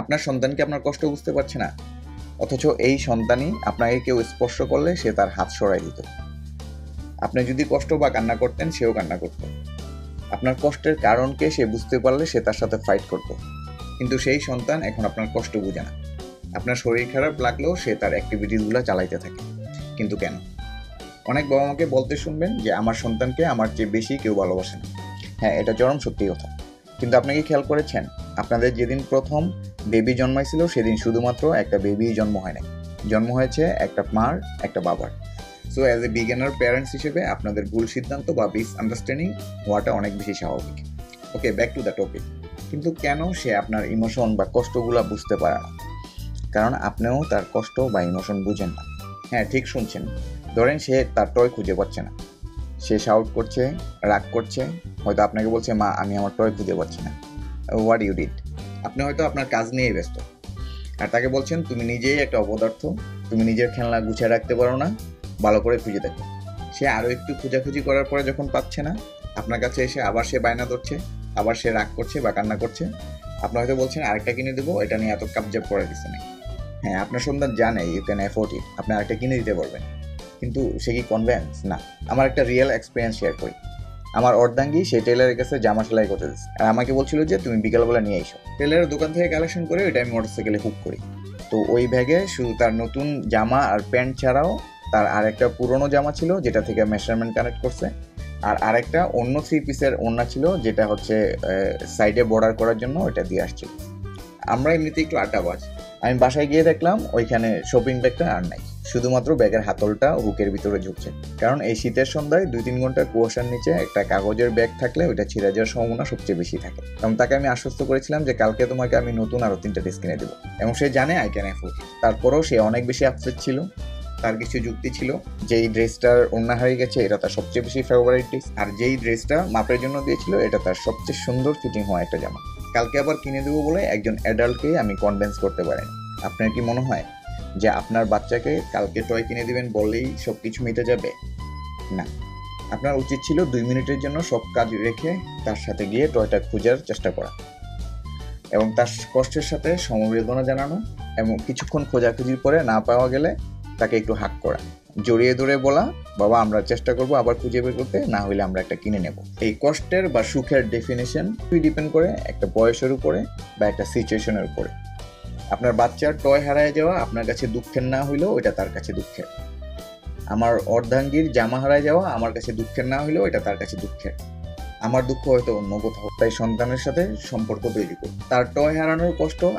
আপনার সন্তানকে আপনার কষ্ট বুঝতে পারছে না, অথচ এই সন্তানই আপনাকে কেউ স্পর্শ করলে সে তার হাত সরাই দিত। আপনি যদি কষ্ট বা কান্না করতেন, সেও কান্না করত। আপনার কষ্টের কারণকে সে বুঝতে পারলে সে তার সাথে ফাইট করত। কিন্তু সেই সন্তান এখন আপনার কষ্ট বুঝে না। আপনার শরীর খারাপ লাগলেও সে তার অ্যাক্টিভিটিসগুলো চালাইতে থাকে। কিন্তু কেন? অনেক বাবা মাকে বলতে শুনবেন যে আমার সন্তানকে আমার চেয়ে বেশি কেউ ভালোবাসে না। হ্যাঁ, এটা চরম সত্যি কথা। কিন্তু আপনি কি খেয়াল করেছেন, আপনাদের যেদিন প্রথম বেবি জন্মাইছিল সেদিন শুধুমাত্র একটা বেবি জন্ম হয় নাই, জন্ম হয়েছে একটা মার, একটা বাবার। So as a beginner parents হিসেবে আপনাদের ভুল সিদ্ধান্ত বা মিসআন্ডারস্ট্যান্ডিং হওয়াটা অনেক বেশি স্বাভাবিক। ওকে, ব্যাক টু দ্য টপিক। কিন্তু কেন সে আপনার ইমোশন বা কষ্টগুলো বুঝতে পারে না? কারণ আপনিও তার কষ্ট বা ইমোশন বুঝেন না। হ্যাঁ, ঠিক শুনছেন। ধরেন সে তার টয় খুঁজে পাচ্ছে না, সে শাউট করছে, রাগ করছে, হয়তো আপনাকে বলছে মা আমি আমার টয় খুঁজে পাচ্ছি না। What you did? আপনি হয়তো আপনার কাজ নিয়েই ব্যস্ত, আর তাকে বলছেন তুমি নিজেই একটা অপদার্থ, তুমি নিজের খেলনা গুছিয়ে রাখতে পারো না, ভালো করে খুঁজে দেখো। সে আরও একটু খোঁজাখুঁজি করার পরে যখন পাচ্ছে না, আপনার কাছে এসে আবার সে বায়না ধরছে, আবার সে রাগ করছে বা কান্না করছে। আপনি হয়তো বলছেন আরেকটা কিনে দেবো, এটা নিয়ে এত কাবজাব করে দিচ্ছে না। হ্যাঁ, আপনার সন্তান জানে ইউ ক্যান অ্যাফোর্ড ইট, আপনি আরেকটা কিনে দিতে পারবেন, কিন্তু সে কি কনভিন্স না? আমার একটা রিয়েল এক্সপিরিয়েন্স শেয়ার করি। আমার অর্ধাঙ্গী সেই টেলারের কাছে জামা সেলাই করতে দিচ্ছে, আর আমাকে বলছিল যে তুমি বিকালবেলা নিয়ে এসো। টেলারের দোকান থেকে কালেকশন করে ওইটা আমি মোটরসাইকেলে হুক করি। তো ওই ব্যাগে শুধু তার নতুন জামা আর প্যান্ট ছাড়াও তার আরেকটা পুরনো জামা ছিল যেটা থেকে মেজারমেন্ট কানেক্ট করছে, আর আরেকটা অন্য 3 পিসের ওড়না ছিল যেটা হচ্ছে সাইডে বর্ডার করার জন্য ওইটা দিয়ে আসছিল। আমরা এমনিতে একটু আড্ডাবাজ। আমি বাসায় গিয়ে দেখলাম ওইখানে শপিং ব্যাগটা আর নাই, শুধুমাত্র ব্যাগের হাতলটা হুকের ভিতরে ঝুঁকছে। কারণ এই শীতের সন্ধ্যায় 2-3 ঘন্টা কুয়াশার নিচে একটা কাগজের ব্যাগ থাকলে ওইটা ছিঁড়ে যাওয়ার সম্ভাবনা সবচেয়ে বেশি থাকে। এবং তাকে আমি আশ্বস্ত করেছিলাম যে কালকে তোমাকে আমি নতুন আরো 3টা ড্রেস কিনে দেবো, এবং সে জানে আই ক্যান অ্যাফোর্ড। তারপরেও সে অনেক বেশি আপসেট ছিল। তার কিছু যুক্তি ছিল, যেই ড্রেসটার ওড়না হারিয়ে গেছে এটা তার সবচেয়ে বেশি ফেভারিট ড্রেস, আর যেই ড্রেসটা মাপের জন্য দিয়েছিল এটা তার সবচেয়ে সুন্দর ফিটিং হওয়া একটা জামা। কালকে আবার কিনে দেবো বলে একজন অ্যাডাল্টকেই আমি কনভিন্স করতে পারিনি। আপনার কি মনে হয় যে আপনার বাচ্চাকে কালকে টয় কিনে দিবেন বললেই সব কিছু মিটে যাবে? না, আপনার উচিত ছিল 2 মিনিটের জন্য সব কাজ রেখে তার সাথে গিয়ে টয়টা খোঁজার চেষ্টা করা, এবং তার কষ্টের সাথে সমবেদনা জানানো, এবং কিছুক্ষণ খোঁজাখুঁজির পরে না পাওয়া গেলে তাকে একটু হাক করা, জড়িয়ে ধরে বলা বাবা আমরা চেষ্টা করবো আবার খুঁজে বের করতে, না হলে আমরা একটা কিনে নেব। এই কষ্টের বা সুখের ডেফিনেশন ডিপেন্ড করে একটা বয়সের উপরে বা একটা সিচুয়েশনের উপরে। আপনার বাচ্চার টয় হারায় যাওয়া আপনার কাছে দুঃখের না হইলেও এটা তার কাছে দুঃখের। আমার অর্ধাঙ্গীর জামা হারায় যাওয়া আমার কাছে দুঃখের না হইলেও এটা তার কাছে দুঃখের। আমার দুঃখ হয়তো অন্য কোথাও। তাই সন্তানের সাথে সম্পর্ক তৈরি করুন। তার টয় হারানোর কষ্ট